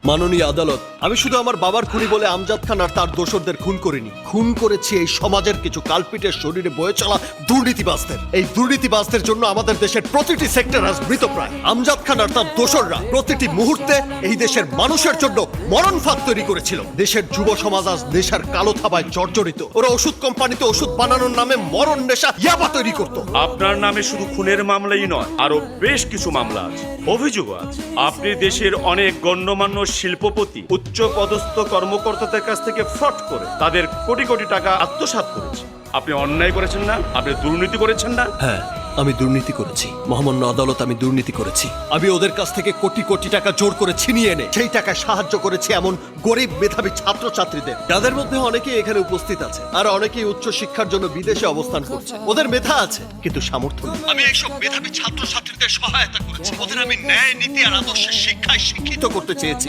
মাননীয় আদালত, আমি শুধু আমার বাবার খুনি বলে আমজাদ খান আর তার দোসরদের খুন করিনি, খুন করেছি এই সমাজের কিছু কালপিটের শরীরে বয়ে চলা দুর্নীতিবাজদের। এই দুর্নীতিবাজদের জন্য আমাদের দেশের প্রতিটি সেক্টর আজ মৃতপ্রায়। আমজাদ খান আর তার দোসররা প্রতিটি মুহূর্তে এই দেশের মানুষের জন্য মরণ ফাঁদ তৈরি করেছিল। দেশের যুব সমাজ আজ নেশার কালো থাবায় জর্জরিত। ওরা ওষুধ কোম্পানিতে ওষুধ বানানোর নামে মরণ নেশা ইয়াবা তৈরি করতো। আপনার নামে শুধু খুনের মামলাই নয়, আরো বেশ কিছু মামলা আছে, অভিযোগ আছে। আপনি দেশের অনেক গণ্যমান্য শিল্পপতি, উচ্চ পদস্থ কর্মকর্তাদের কাছ থেকে ফ্রড করে তাদের কোটি কোটি টাকা আত্মসাৎ করেছেন। আপনি অন্যায় করেছেন না? আপনি দুর্নীতি করেছেন না? হ্যাঁ, আমি দুর্নীতি করেছি মহামান্য আদালত, আমি দুর্নীতি করেছি। আমি ওদের কাছ থেকে কোটি কোটি টাকা জোর করে ছিনিয়ে এনে সেই টাকায় সাহায্য করেছি এমন গরিব মেধাবী ছাত্রছাত্রীদের, যাদের মধ্যে অনেকেই এখানে উপস্থিত আছে আর অনেকেই উচ্চ শিক্ষার জন্য বিদেশে অবস্থান করছে। ওদের মেধা আছে কিন্তু সামর্থ্য নেই। আমি এইসব মেধাবী ছাত্রছাত্রীদের সহায়তা করেছি। ওদের আমি ন্যায়, নীতি আর আদর্শের শিক্ষায় শিক্ষিত করতে চেয়েছি।